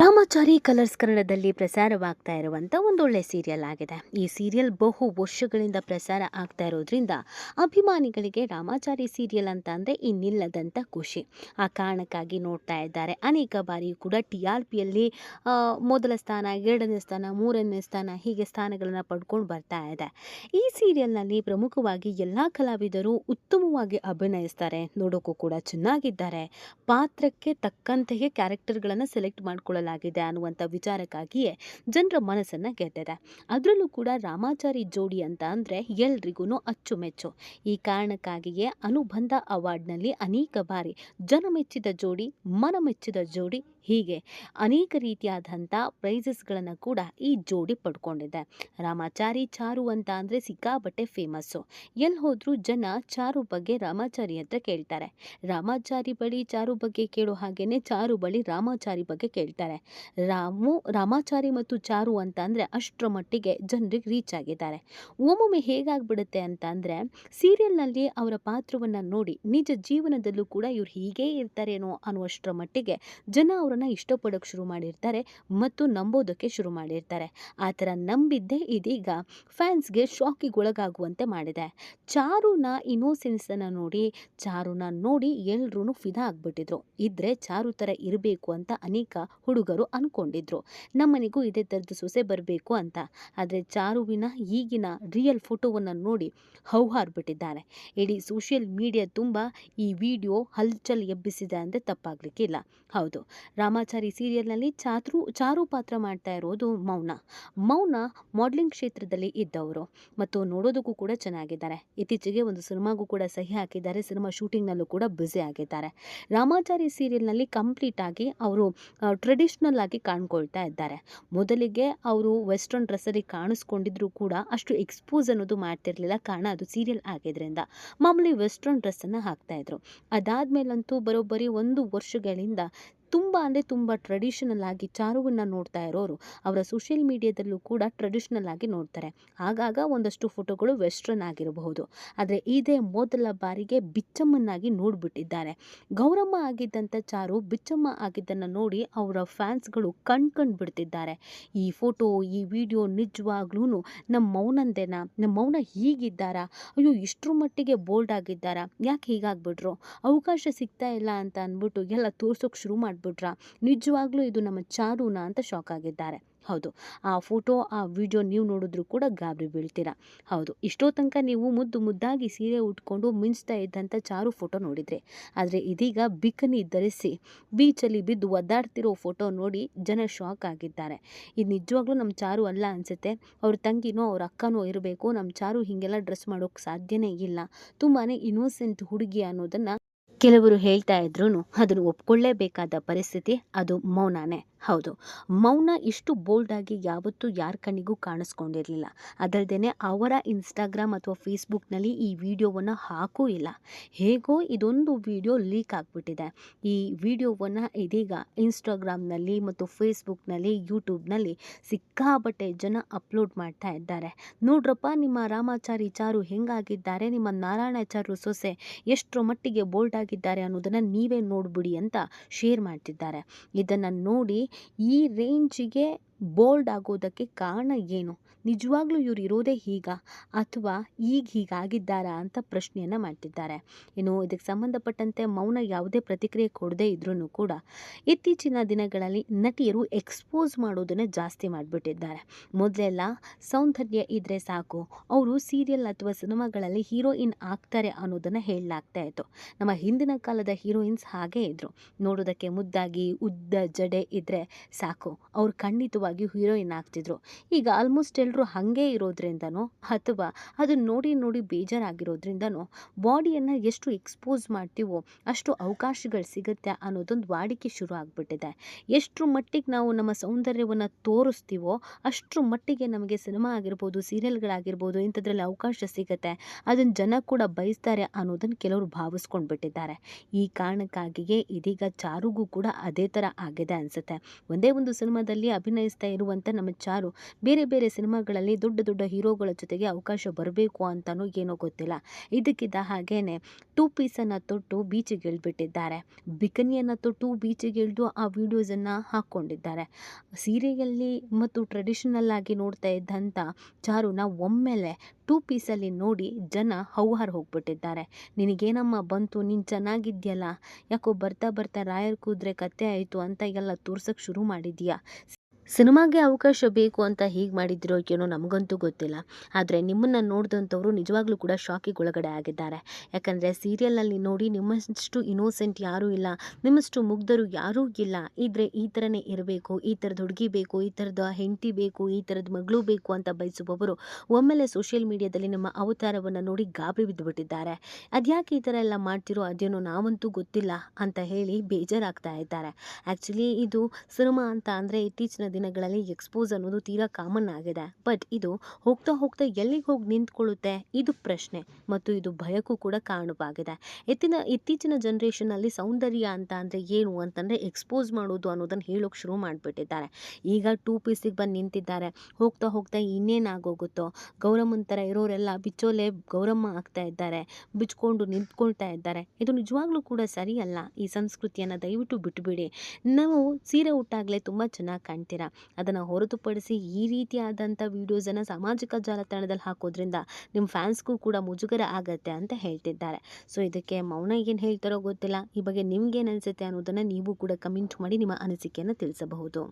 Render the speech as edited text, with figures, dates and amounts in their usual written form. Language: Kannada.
ರಾಮಾಚಾರಿ ಕಲರ್ಸ್ ಕನ್ನಡದಲ್ಲಿ ಪ್ರಸಾರವಾಗ್ತಾ ಇರುವಂಥ ಒಂದೊಳ್ಳೆ ಸೀರಿಯಲ್ ಆಗಿದೆ. ಈ ಸೀರಿಯಲ್ ಬಹು ವರ್ಷಗಳಿಂದ ಪ್ರಸಾರ ಆಗ್ತಾ ಇರೋದ್ರಿಂದ ಅಭಿಮಾನಿಗಳಿಗೆ ರಾಮಾಚಾರಿ ಸೀರಿಯಲ್ ಅಂತ ಅಂದರೆ ಇನ್ನಿಲ್ಲದಂಥ ಖುಷಿ. ಆ ಕಾರಣಕ್ಕಾಗಿ ನೋಡ್ತಾ ಇದ್ದಾರೆ. ಅನೇಕ ಬಾರಿ ಕೂಡ TRPಯಲ್ಲಿ ಮೊದಲ ಸ್ಥಾನ, 2ನೇ ಸ್ಥಾನ, 3ನೇ ಸ್ಥಾನ ಹೀಗೆ ಸ್ಥಾನಗಳನ್ನು ಪಡ್ಕೊಂಡು ಬರ್ತಾ ಇದೆ. ಈ ಸೀರಿಯಲ್ನಲ್ಲಿ ಪ್ರಮುಖವಾಗಿ ಎಲ್ಲ ಕಲಾವಿದರು ಉತ್ತಮವಾಗಿ ಅಭಿನಯಿಸ್ತಾರೆ, ನೋಡೋಕ್ಕೂ ಕೂಡ ಚೆನ್ನಾಗಿದ್ದಾರೆ. ಪಾತ್ರಕ್ಕೆ ತಕ್ಕಂತೆಯೇ ಕ್ಯಾರೆಕ್ಟರ್ಗಳನ್ನು ಸೆಲೆಕ್ಟ್ ಮಾಡ್ಕೊಳ್ಳಲಾಗಿದೆ ಅನ್ನುವಂಥ ವಿಚಾರಕ್ಕಾಗಿಯೇ ಜನರ ಮನಸ್ಸನ್ನು ಗೆದ್ದಿದೆ. ಅದರಲ್ಲೂ ಕೂಡ ರಾಮಾಚಾರಿ ಜೋಡಿ ಅಂತ ಅಂದರೆ ಎಲ್ರಿಗೂ ಅಚ್ಚುಮೆಚ್ಚು. ಈ ಕಾರಣಕ್ಕಾಗಿಯೇ ಅನುಬಂಧ ಅವಾರ್ಡ್ನಲ್ಲಿ ಅನೇಕ ಬಾರಿ ಜನಮೆಚ್ಚಿದ ಜೋಡಿ, ಮನಮೆಚ್ಚಿದ ಜೋಡಿ ಹೀಗೆ ಅನೇಕ ರೀತಿಯಾದಂಥ ಪ್ರೈಸಸ್ಗಳನ್ನು ಕೂಡ ಈ ಜೋಡಿ ಪಡ್ಕೊಂಡಿದೆ. ರಾಮಾಚಾರಿ ಚಾರು ಅಂತ ಅಂದರೆ ಸಿಕ್ಕಾಬಟ್ಟೆ ಫೇಮಸ್ಸು. ಎಲ್ಲಿ ಹೋದರೂ ಜನ ಚಾರು ಬಗ್ಗೆ ರಾಮಾಚಾರಿ ಹತ್ರ ಕೇಳ್ತಾರೆ. ರಾಮಾಚಾರಿ ಬಳಿ ಚಾರು ಬಗ್ಗೆ ಕೇಳೋ ಹಾಗೇನೆ ಚಾರು ಬಳಿ ರಾಮಾಚಾರಿ ಬಗ್ಗೆ ಕೇಳ್ತಾರೆ. ರಾಮಾಚಾರಿ ಮತ್ತು ಚಾರು ಅಂತ ಅಂದರೆ ಅಷ್ಟರ ಮಟ್ಟಿಗೆ ಜನರಿಗೆ ರೀಚ್ ಆಗಿದ್ದಾರೆ. ಒಮ್ಮೊಮ್ಮೆ ಹೇಗಾಗ್ಬಿಡುತ್ತೆ ಅಂತ ಅಂದರೆ ಸೀರಿಯಲ್ನಲ್ಲಿ ಅವರ ಪಾತ್ರವನ್ನು ನೋಡಿ ನಿಜ ಜೀವನದಲ್ಲೂ ಕೂಡ ಇವ್ರು ಹೀಗೇ ಇರ್ತಾರೇನೋ ಅನ್ನುವಷ್ಟರ ಮಟ್ಟಿಗೆ ಜನ ಅವರನ್ನು ಇಷ್ಟಪಡೋಕ್ಕೆ ಶುರು ಮಾಡಿರ್ತಾರೆ ಮತ್ತು ನಂಬೋದಕ್ಕೆ ಶುರು ಮಾಡಿರ್ತಾರೆ. ಆ ಥರ ನಂಬಿದ್ದೇ ಇದೀಗ ಫ್ಯಾನ್ಸ್ಗೆ ಶಾಕಿಗೆ ಒಳಗಾಗುವಂತೆ ಮಾಡಿದೆ. ಚಾರುನ ಇನ್ನೋಸೆನ್ಸನ್ನು ನೋಡಿ ಎಲ್ರೂ ಫಿದಾ ಆಗ್ಬಿಟ್ಟಿದ್ರು. ಇದ್ರೆ ಚಾರು ಥರ ಇರಬೇಕು ಅಂತ ಅನೇಕ ಹುಡುಗರು ಅಂದ್ಕೊಂಡಿದ್ರು. ನಮ್ಮನೆಗೂ ಇದೇ ಥರದ್ದು ಸೊಸೆ ಬರಬೇಕು ಅಂತ. ಆದರೆ ಚಾರುವಿನ ಈಗಿನ ರಿಯಲ್ ಫೋಟೋವನ್ನು ನೋಡಿ ಹೌಹಾರ್ಬಿಟ್ಟಿದ್ದಾರೆ. ಇಡೀ ಸೋಷಿಯಲ್ ಮೀಡಿಯಾ ತುಂಬ ಈ ವಿಡಿಯೋ ಹಲ್ಚಲ್ ಎಬ್ಬಿಸಿದೆ ಅಂದರೆ ತಪ್ಪಾಗಲಿಕ್ಕಿಲ್ಲ. ಹೌದು, ರಾಮಾಚಾರಿ ಸೀರಿಯಲ್ನಲ್ಲಿ ಚಾರು ಪಾತ್ರ ಮಾಡ್ತಾ ಇರೋದು ಮೌನ ಮಾಡಲಿಂಗ್ ಕ್ಷೇತ್ರದಲ್ಲಿ ಇದ್ದವರು ಮತ್ತು ನೋಡೋದಕ್ಕೂ ಕೂಡ ಚೆನ್ನಾಗಿದ್ದಾರೆ. ಇತ್ತೀಚೆಗೆ ಒಂದು ಸಿನಿಮಾಗೂ ಕೂಡ ಸಹಿ ಹಾಕಿದ್ದಾರೆ. ಸಿನಿಮಾ ಶೂಟಿಂಗ್ನಲ್ಲೂ ಕೂಡ ಬ್ಯುಸಿ ಆಗಿದ್ದಾರೆ. ರಾಮಾಚಾರಿ ಸೀರಿಯಲ್ನಲ್ಲಿ ಕಂಪ್ಲೀಟ್ ಆಗಿ ಅವರು ಟ್ರೆಡಿಷ್ನಲ್ ಆಗಿ ಕಾಣ್ಕೊಳ್ತಾ ಇದ್ದಾರೆ. ಮೊದಲಿಗೆ ಅವರು ವೆಸ್ಟರ್ನ್ ಡ್ರೆಸ್ಸಲ್ಲಿ ಕಾಣಿಸ್ಕೊಂಡಿದ್ರು ಕೂಡ ಅಷ್ಟು ಎಕ್ಸ್ಪೋಸ್ ಅನ್ನೋದು ಮಾಡ್ತಿರ್ಲಿಲ್ಲ. ಕಾರಣ ಅದು ಸೀರಿಯಲ್ ಆಗಿದ್ರಿಂದ ಮಾಮೂಲಿ ವೆಸ್ಟರ್ನ್ ಡ್ರೆಸ್ಸನ್ನು ಹಾಕ್ತಾ ಇದ್ರು. ಅದಾದ್ಮೇಲಂತೂ ಬರೋಬ್ಬರಿ 1 ವರ್ಷಗಳಿಂದ ತುಂಬ ಟ್ರೆಡಿಷನಲ್ ಆಗಿ ಚಾರುವನ್ನು ನೋಡ್ತಾ ಇರೋರು ಅವರ ಸೋಷಿಯಲ್ ಮೀಡಿಯಾದಲ್ಲೂ ಕೂಡ ಟ್ರೆಡಿಷ್ನಲ್ ಆಗಿ ನೋಡ್ತಾರೆ. ಆಗಾಗ ಒಂದಷ್ಟು ಫೋಟೋಗಳು ವೆಸ್ಟರ್ನ್ ಆಗಿರಬಹುದು. ಆದರೆ ಇದೇ ಮೊದಲ ಬಾರಿಗೆ ಬಿಚ್ಚಮ್ಮನ್ನಾಗಿ ನೋಡಿಬಿಟ್ಟಿದ್ದಾರೆ. ಗೌರಮ್ಮ ಆಗಿದ್ದಂಥ ಚಾರು ಬಿಚ್ಚಮ್ಮ ಆಗಿದ್ದನ್ನು ನೋಡಿ ಅವರ ಫ್ಯಾನ್ಸ್ಗಳು ಕಣ್ಕಂಡು ಬಿಡ್ತಿದ್ದಾರೆ. ಈ ಫೋಟೋ, ಈ ವಿಡಿಯೋ ನಿಜವಾಗ್ಲೂ ನಮ್ಮ ಮೌನಂದೇನಾ? ನಮ್ಮ ಮೌನ ಹೀಗಿದ್ದಾರಾ? ಅಯ್ಯೋ, ಇಷ್ಟರ ಮಟ್ಟಿಗೆ ಬೋಲ್ಡ್ ಆಗಿದ್ದಾರಾ? ಯಾಕೆ ಹೀಗಾಗ್ಬಿಟ್ರು? ಅವಕಾಶ ಸಿಗ್ತಾ ಇಲ್ಲ ಅಂತ ಅಂದ್ಬಿಟ್ಟು ಎಲ್ಲ ತೋರ್ಸೋಕೆ ಶುರು ಮಾಡಿಬಿಟ್ರಾ? ನಿಜವಾಗ್ಲೂ ಇದು ನಮ್ಮ ಚಾರುನಾ ಅಂತ ಶಾಕ್ ಆಗಿದ್ದಾರೆ. ಹೌದು, ಆ ಫೋಟೋ, ಆ ವಿಡಿಯೋ ನೀವು ನೋಡಿದ್ರೂ ಕೂಡ ಗಾಬರಿ ಬೀಳ್ತೀರಾ. ಹೌದು, ಇಷ್ಟೋ ತನಕ ನೀವು ಮುದ್ದಾಗಿ ಸೀರೆ ಉಟ್ಕೊಂಡು ಮಿಂಚ್ತಾ ಇದ್ದಂಥ ಚಾರು ಫೋಟೋ ನೋಡಿದ್ರಿ. ಆದರೆ ಇದೀಗ ಬಿಕನಿ ಧರಿಸಿ ಬೀಚಲ್ಲಿ ಬಿದ್ದು ಒದ್ದಾಡ್ತಿರೋ ಫೋಟೋ ನೋಡಿ ಜನ ಶಾಕ್ ಆಗಿದ್ದಾರೆ. ಇದು ನಿಜವಾಗ್ಲೂ ನಮ್ಮ ಚಾರು ಅಲ್ಲ ಅನಿಸುತ್ತೆ. ಅವ್ರ ತಂಗಿನೋ ಅವ್ರ ಅಕ್ಕನೋ ಇರಬೇಕು. ನಮ್ಮ ಚಾರು ಹೀಗೆಲ್ಲ ಡ್ರೆಸ್ ಮಾಡೋಕ್ಕೆ ಸಾಧ್ಯನೇ ಇಲ್ಲ. ತುಂಬಾ ಇನ್ನೋಸೆಂಟ್ ಹುಡುಗಿ ಅನ್ನೋದನ್ನು ಕೆಲವರು ಹೇಳ್ತಾ ಇದ್ರೂ ಅದನ್ನು ಒಪ್ಕೊಳ್ಳೇಬೇಕಾದ ಪರಿಸ್ಥಿತಿ ಅದು ಮೌನನೇ. ಹೌದು, ಮೌನ ಇಷ್ಟು ಬೋಲ್ಡಾಗಿ ಯಾವತ್ತೂ ಯಾರ ಕಣ್ಣಿಗೂ ಕಾಣಿಸ್ಕೊಂಡಿರಲಿಲ್ಲ. ಅದಲ್ಲದೆ ಅವರ ಇನ್ಸ್ಟಾಗ್ರಾಮ್ ಅಥವಾ ಫೇಸ್ಬುಕ್ನಲ್ಲಿ ಈ ವಿಡಿಯೋವನ್ನು ಹಾಕೂ ಇಲ್ಲ. ಹೇಗೋ ಇದೊಂದು ವಿಡಿಯೋ ಲೀಕ್ ಆಗಿಬಿಟ್ಟಿದೆ. ಈ ವಿಡಿಯೋವನ್ನು ಇದೀಗ ಇನ್ಸ್ಟಾಗ್ರಾಮ್ನಲ್ಲಿ ಮತ್ತು ಫೇಸ್ಬುಕ್ನಲ್ಲಿ, ಯೂಟ್ಯೂಬ್ನಲ್ಲಿ ಸಿಕ್ಕಾಬಟ್ಟೆ ಜನ ಅಪ್ಲೋಡ್ ಮಾಡ್ತಾ ಇದ್ದಾರೆ. ನೋಡ್ರಪ್ಪ, ನಿಮ್ಮ ರಾಮಾಚಾರಿ ಚಾರು ಹೆಂಗಾಗಿದ್ದಾರೆ, ನಿಮ್ಮ ನಾರಾಯಣಾಚಾರ್ಯ ಸೊಸೆ ಎಷ್ಟರ ಮಟ್ಟಿಗೆ ಬೋಲ್ಡ್ ಆಗಿದ್ದಾರೆ ಅನ್ನೋದನ್ನು ನೀವೇ ನೋಡ್ಬಿಡಿ ಅಂತ ಶೇರ್ ಮಾಡ್ತಿದ್ದಾರೆ. ಇದನ್ನು ನೋಡಿ ಈ ರೇಂಜಿಗೆ ಬೋಲ್ಡ್ ಆಗೋದಕ್ಕೆ ಕಾರಣ ಏನು? ನಿಜವಾಗ್ಲೂ ಇವ್ರು ಇರೋದೇ ಹೀಗ ಅಥವಾ ಹೀಗಾಗಿದ್ದಾರಾ ಅಂತ ಪ್ರಶ್ನೆಯನ್ನು ಮಾಡ್ತಿದ್ದಾರೆ. ಇನ್ನು ಇದಕ್ಕೆ ಸಂಬಂಧಪಟ್ಟಂತೆ ಮೌನ ಯಾವುದೇ ಪ್ರತಿಕ್ರಿಯೆ ಕೊಡದೇ ಇದ್ರೂ ಕೂಡ ಇತ್ತೀಚಿನ ದಿನಗಳಲ್ಲಿ ನಟಿಯರು ಎಕ್ಸ್ಪೋಸ್ ಮಾಡೋದನ್ನು ಜಾಸ್ತಿ ಮಾಡಿಬಿಟ್ಟಿದ್ದಾರೆ. ಮೊದಲೆಲ್ಲ ಸೌಂದರ್ಯ ಇದ್ದರೆ ಸಾಕು, ಅವರು ಸೀರಿಯಲ್ ಅಥವಾ ಸಿನಿಮಾಗಳಲ್ಲಿ ಹೀರೋಯಿನ್ ಆಗ್ತಾರೆ ಅನ್ನೋದನ್ನು ಹೇಳಲಾಗ್ತಾ ಇತ್ತು. ನಮ್ಮ ಹಿಂದಿನ ಕಾಲದ ಹೀರೋಯಿನ್ಸ್ ಹಾಗೇ ಇದ್ದರು. ನೋಡೋದಕ್ಕೆ ಮುದ್ದಾಗಿ ಉದ್ದ ಜಡೆ ಇದ್ದರೆ ಸಾಕು, ಅವ್ರು ಖಂಡಿತವಾಗಿ ಹೀರೋಯಿನ್ ಆಗ್ತಿದ್ರು. ಈಗ ಆಲ್ಮೋಸ್ಟ್ ಎಲ್ಲರೂ ಹಾಗೆ ಇರೋದ್ರಿಂದನೋ ಅಥವಾ ಅದನ್ನು ನೋಡಿ ಬೇಜಾರಾಗಿರೋದ್ರಿಂದನೋ ಬಾಡಿಯನ್ನು ಎಷ್ಟು ಎಕ್ಸ್ಪೋಸ್ ಮಾಡ್ತೀವೋ ಅಷ್ಟು ಅವಕಾಶಗಳು ಸಿಗುತ್ತೆ ಅನ್ನೋದೊಂದು ವಾಡಿಕೆ ಶುರು ಆಗಿಬಿಟ್ಟಿದೆ. ಎಷ್ಟರ ಮಟ್ಟಿಗೆ ನಾವು ನಮ್ಮ ಸೌಂದರ್ಯವನ್ನು ತೋರಿಸ್ತೀವೋ ಅಷ್ಟರ ಮಟ್ಟಿಗೆ ನಮಗೆ ಸಿನಿಮಾ ಆಗಿರ್ಬೋದು, ಸೀರಿಯಲ್ಗಳಾಗಿರ್ಬೋದು ಇಂಥದ್ರಲ್ಲಿ ಅವಕಾಶ ಸಿಗುತ್ತೆ. ಅದನ್ನು ಜನ ಕೂಡ ಬಯಸ್ತಾರೆ ಅನ್ನೋದನ್ನು ಕೆಲವರು ಭಾವಿಸ್ಕೊಂಡು ಬಿಟ್ಟಿದ್ದಾರೆ. ಈ ಕಾರಣಕ್ಕಾಗಿಯೇ ಇದೀಗ ಚಾರುಗೂ ಕೂಡ ಅದೇ ಥರ ಆಗಿದೆ ಅನಿಸುತ್ತೆ. ಒಂದೇ ಒಂದು ಸಿನಿಮಾದಲ್ಲಿ ಅಭಿನಯಿಸ್ತಾ ನಟಿಸ್ತಾ ಇರುವಂಥ ನಮ್ಮ ಚಾರು ಬೇರೆ ಬೇರೆ ಸಿನಿಮಾಗಳಲ್ಲಿ ದೊಡ್ಡ ದೊಡ್ಡ ಹೀರೋಗಳ ಜೊತೆಗೆ ಅವಕಾಶ ಬರಬೇಕು ಅಂತಲೂ ಏನೋ ಗೊತ್ತಿಲ್ಲ. ಇದಕ್ಕಿದ್ದ ಹಾಗೇನೆ 2 ಪೀಸನ್ನು ತೊಟ್ಟು ಬೀಚಿಗೆ ಇಳಿದ್ಬಿಟ್ಟಿದ್ದಾರೆ. ಬಿಕಿನಿಯನ್ನು ತೊಟ್ಟು ಬೀಚಿಗೆ ಇಳಿದು ಆ ವಿಡಿಯೋಸನ್ನು ಹಾಕ್ಕೊಂಡಿದ್ದಾರೆ. ಸೀರೆಯಲ್ಲಿ ಮತ್ತು ಟ್ರೆಡಿಷನಲ್ ಆಗಿ ನೋಡ್ತಾ ಇದ್ದಂಥ ಚಾರುನ ಒಮ್ಮೆಲೆ 2 ಪೀಸಲ್ಲಿ ನೋಡಿ ಜನ ಹೌಹಾರ ಹೋಗ್ಬಿಟ್ಟಿದ್ದಾರೆ. ನಿನಗೇನಮ್ಮ ಬಂತು, ನೀನು ಚೆನ್ನಾಗಿದ್ಯಲ್ಲ, ಯಾಕೋ ಬರ್ತಾ ಬರ್ತಾ ರಾಯರ್ ಕೂದ್ರೆ ಕತ್ತೆ ಆಯಿತು ಅಂತ ಎಲ್ಲ ತೋರ್ಸಕ್ಕೆ ಶುರು ಮಾಡಿದ್ಯಾ, ಸಿನಿಮಾಗೆ ಅವಕಾಶ ಬೇಕು ಅಂತ ಹೀಗೆ ಮಾಡಿದಿರೋ ಏನೋ ನಮಗಂತೂ ಗೊತ್ತಿಲ್ಲ. ಆದರೆ ನಿಮ್ಮನ್ನು ನೋಡಿದಂಥವ್ರು ನಿಜವಾಗ್ಲೂ ಕೂಡ ಶಾಕಿಗೆ ಒಳಗಡೆ ಆಗಿದ್ದಾರೆ. ಯಾಕಂದರೆ ಸೀರಿಯಲ್ನಲ್ಲಿ ನೋಡಿ ನಿಮ್ಮಷ್ಟು ಇನ್ನೋಸೆಂಟ್ ಯಾರೂ ಇಲ್ಲ, ನಿಮ್ಮಷ್ಟು ಮುಗ್ಧರು ಯಾರೂ ಇಲ್ಲ. ಇದ್ರೆ ಈ ಥರನೇ ಇರಬೇಕು, ಈ ಥರದ ಹುಡುಗಿ ಬೇಕು, ಈ ಥರದ ಹೆಂಡತಿ ಬೇಕು, ಈ ಥರದ ಮಗಳು ಬೇಕು ಅಂತ ಬಯಸುವವರು ಒಮ್ಮೆಲೆ ಸೋಷಿಯಲ್ ಮೀಡಿಯಾದಲ್ಲಿ ನಿಮ್ಮ ಅವತಾರವನ್ನು ನೋಡಿ ಗಾಬರಿ ಬಿದ್ದುಬಿಟ್ಟಿದ್ದಾರೆ. ಅದ್ಯಾಕೆ ಈ ಥರ ಎಲ್ಲ ಮಾಡ್ತಿರೋ ಅದೇನೋ ನಾವಂತೂ ಗೊತ್ತಿಲ್ಲ ಅಂತ ಹೇಳಿ ಬೇಜಾರಾಗ್ತಾ ಇದ್ದಾರೆ. ಆ್ಯಕ್ಚುಲಿ ಇದು ಸಿನಿಮಾ ಅಂತ ಅಂದರೆ ಇತ್ತೀಚಿನ ದಿನಗಳಲ್ಲಿ ಎಕ್ಸ್ಪೋಸ್ ಅನ್ನೋದು ತೀರಾ ಕಾಮನ್ ಆಗಿದೆ. ಬಟ್ ಇದು ಹೋಗ್ತಾ ಹೋಗ್ತಾ ಎಲ್ಲಿಗೆ ಹೋಗಿ ನಿಂತ್ಕೊಳ್ಳುತ್ತೆ, ಇದು ಪ್ರಶ್ನೆ ಮತ್ತು ಇದು ಭಯಕ್ಕೂ ಕೂಡ ಕಾರಣವಾಗಿದೆ. ಇತ್ತೀಚಿನ ಜನ್ರೇಷನಲ್ಲಿ ಸೌಂದರ್ಯ ಅಂತ ಅಂದರೆ ಏನು ಅಂತಂದರೆ ಎಕ್ಸ್ಪೋಸ್ ಮಾಡೋದು ಅನ್ನೋದನ್ನು ಹೇಳೋಕೆ ಶುರು ಮಾಡಿಬಿಟ್ಟಿದ್ದಾರೆ. ಈಗ 2 ಪೀಸಿಗೆ ಬಂದು ನಿಂತಿದ್ದಾರೆ. ಹೋಗ್ತಾ ಹೋಗ್ತಾ ಇನ್ನೇನಾಗೋಗುತ್ತೋ, ಗೌರಮ್ಮನ ಥರ ಇರೋರೆಲ್ಲ ಬಿಚ್ಚೋಲೆ ಗೌರಮ್ಮ ಆಗ್ತಾ ಇದ್ದಾರೆ, ಬಿಚ್ಕೊಂಡು ನಿಂತ್ಕೊಳ್ತಾ ಇದ್ದಾರೆ. ಇದು ನಿಜವಾಗ್ಲೂ ಕೂಡ ಸರಿಯಲ್ಲ. ಈ ಸಂಸ್ಕೃತಿಯನ್ನು ದಯವಿಟ್ಟು ಬಿಟ್ಟುಬಿಡಿ. ನಾವು ಸೀರೆ ಉಟ್ಟಾಗಲೇ ತುಂಬ ಚೆನ್ನಾಗಿ ಕಾಣ್ತೀರಾ. ಅದನ್ನು ಹೊರತುಪಡಿಸಿ ಈ ರೀತಿಯಾದಂಥ ವಿಡಿಯೋಸನ್ನು ಸಾಮಾಜಿಕ ಜಾಲತಾಣದಲ್ಲಿ ಹಾಕೋದ್ರಿಂದ ನಿಮ್ಮ ಫ್ಯಾನ್ಸ್ಗೂ ಕೂಡ ಮುಜುಗರ ಆಗತ್ತೆ ಅಂತ ಹೇಳ್ತಿದ್ದಾರೆ. ಸೊ ಇದಕ್ಕೆ ಮೌನ ಏನು ಹೇಳ್ತಾರೋ ಗೊತ್ತಿಲ್ಲ. ಈ ಬಗ್ಗೆ ನಿಮ್ಗೇನು ಅನಿಸುತ್ತೆ ಅನ್ನೋದನ್ನು ನೀವು ಕೂಡ ಕಮೆಂಟ್ ಮಾಡಿ ನಿಮ್ಮ ಅನಿಸಿಕೆಯನ್ನು ತಿಳಿಸಬಹುದು.